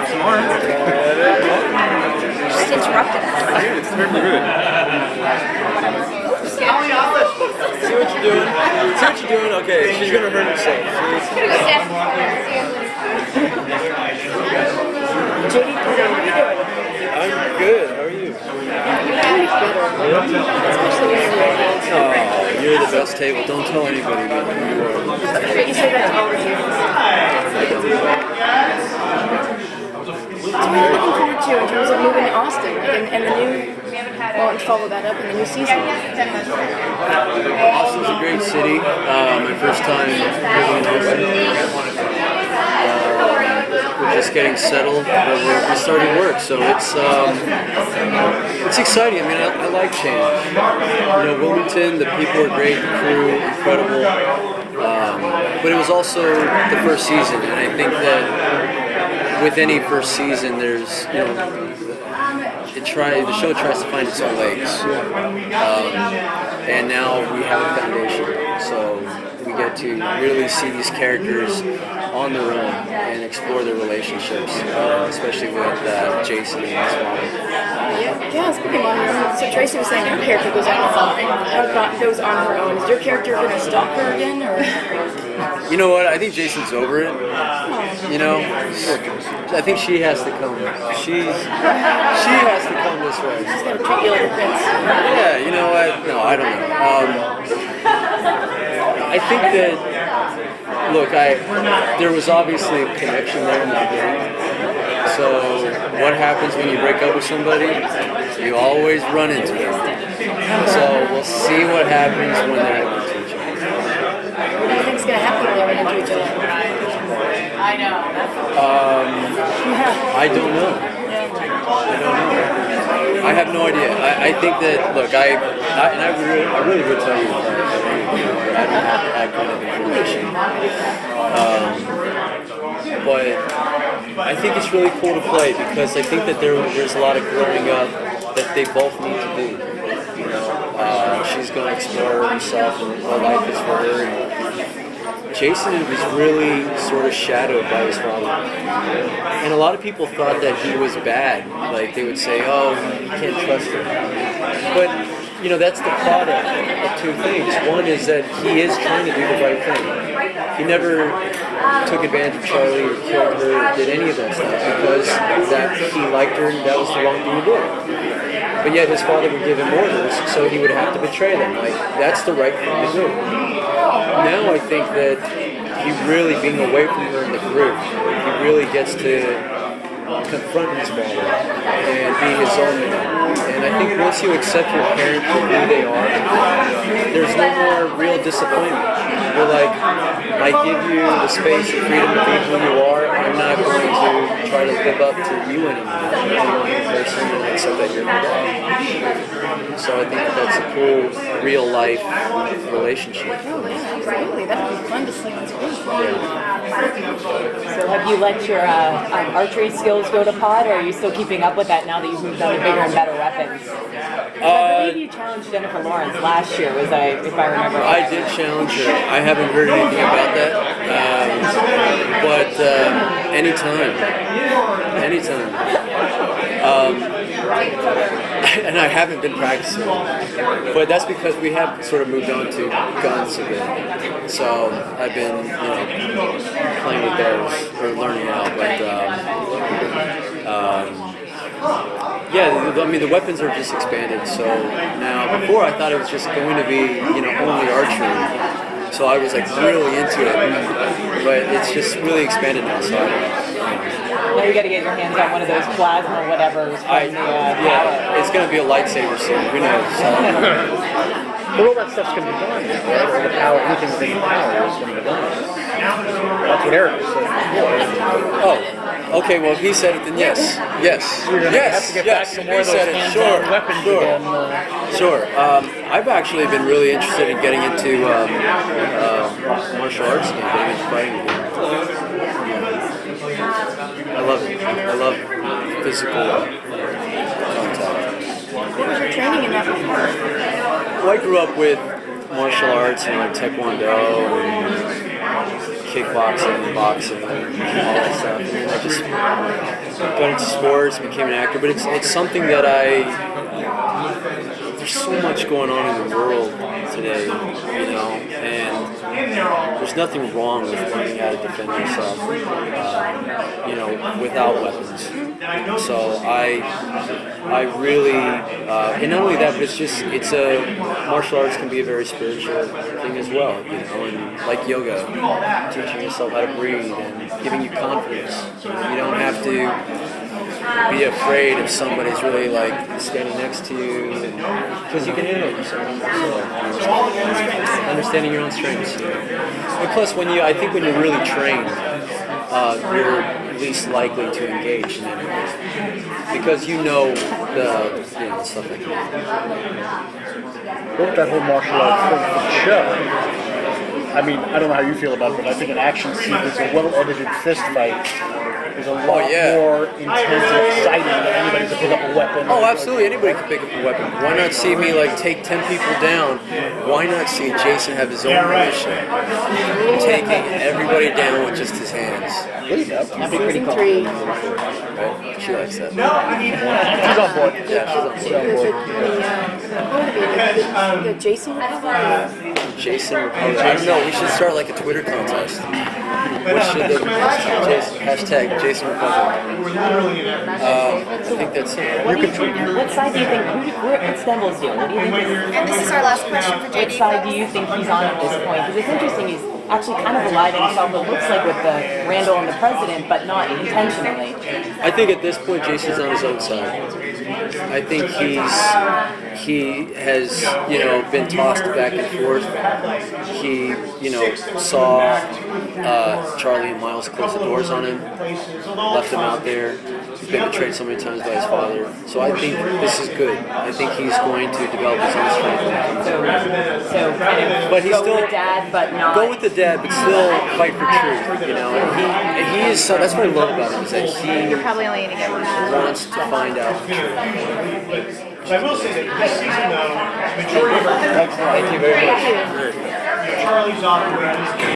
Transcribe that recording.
some more. Just interrupted us. It's very rude. See what you're doing? See what you're doing? Okay, she's gonna hurt herself. I'm good. How are you? Oh, you're the best table. Don't tell anybody about who you are. You say that to all the tables. So what are you looking forward to in terms of moving to Austin and the new, well, and follow that up in the new season? Austin's a great city. My first time living in Austin. We're just getting settled, but we're starting work, so it's exciting. I mean, I like change. You know, Wilmington, the people are great, the crew, incredible. But it was also the first season, and I think that with any first season, there's, you know, the show tries to find its own legs, and now we have a foundation, so we get to really see these characters on their own and explore their relationships, especially with Jason and his mom. Yeah, speaking on your own, so Tracy was saying her character goes on her own. Is your character going to stalk her again, or? You know what? I think Jason's over it. You know, I think she has to come. She has to come this way. She's going to treat you like a prince. Yeah, you know what? No, I don't know. I think that, look, there was obviously a connection there in the beginning. So what happens when you break up with somebody? You always run into them. So we'll see what happens when they're able to each other. What do you think's going to happen when they run into each other? I don't know. I have no idea. I think that, look, I really would tell you, but I don't have that kind of information. But I think it's really cool to play because I think that there's a lot of growing up that they both need to do. You know, she's going to explore herself and what life is for her. And Jason was really sort of shadowed by his father. And a lot of people thought that he was bad. Like, they would say, oh, you can't trust him. But, you know, that's the product of two things. One is that he is trying to do the right thing. He never took advantage of Charlie or killed her or did any of that stuff because that he liked her and that was the wrong thing to do. But yet his father would give him orders, so he would have to betray them. Like, that's the right thing to do. Now I think that he really, being away from her in the group, he really gets to confront his father and be his own man. And I think once you accept your parents for who they are, there's no more real disappointment. You're like, I give you the space and freedom to be who you are. I'm not going to try to live up to you anymore. I'm a person and accept that you're my dad. So I think that's a cool, real life relationship. Oh, yeah, absolutely. That would be fun to see on screen. So have you let your archery skills go to pot, or are you still keeping up with that now that you've moved on to bigger and better weapons? I believe you challenged Jennifer Lawrence last year, if I remember right. I did challenge her. I haven't heard anything about that. But anytime. And I haven't been practicing. But that's because we have sort of moved on to guns a bit. So I've been, playing with those or learning how. But the weapons are just expanded. So now, before I thought it was just going to be, only archery. So I was like really into it, but it's just really expanded now. So now you got to get your hands on one of those plasma or whatever. It's going to be a lightsaber soon. Who knows? But all that stuff's going to be gone now, right? All the power, anything within the power is going to be gone. That's what Eric said before. Oh, okay. Well, if he said it, then yes. We're going to have to get back to more of those hands-on weapons again. Sure. I've actually been really interested in getting into martial arts and getting into fighting again. I love it. I love physical contact. What was your training in that before? Well, I grew up with martial arts and like Taekwondo and kickboxing and boxing and all that stuff. And then I just got into sports, became an actor. But it's something that there's so much going on in the world today, you know, and there's nothing wrong with learning how to defend yourself, you know, without weapons. So I really, and not only that, but it's martial arts can be a very spiritual thing as well, you know, and like yoga, teaching yourself how to breathe and giving you confidence. You don't have to be afraid if somebody's really like standing next to you, because you can handle yourself. So, understanding your own strengths. You know. And plus, I think when you're really trained, you're least likely to engage in anything because you know the stuff like that. What with that whole martial arts thing for the show? I mean, I don't know how you feel about it, but I think an action sequence, a well-edited fist fight, is a lot more intense and exciting than anybody can pick up a weapon. Oh, absolutely. Anybody can pick up a weapon. Why not see me like take 10 people down? Why not see Jason have his own militia taking everybody down with just his hands? That'd be pretty cool. 3. Right? She likes that. She's on board. Yeah, she's on board. The Jason Republic? Jason Republic. I don't know. We should start like a Twitter contest. What should the hashtag Jason Republic? I think that's it. What side do you think? We're at Stemmel's deal. What do you think? And this is our last question for JD. What side do you think he's on at this point? Because it's interesting. He's actually kind of allied himself. It looks like with the Randall and the president, but not intentionally. I think at this point Jason's on his own side. I think he has, been tossed back and forth. He, saw Charlie and Miles close the doors on him, left him out there. He's been betrayed so many times by his father. So I think this is good. I think he's going to develop his own strength when it comes to So kind of but he's go still with dad, but not. go with the dad, but still fight for truth. And he is. That's what I love about him is that You're he probably only going to get one. wants to find out the truth. But I will say that this season, though, majority of our Thank you very much. Charlie's operators.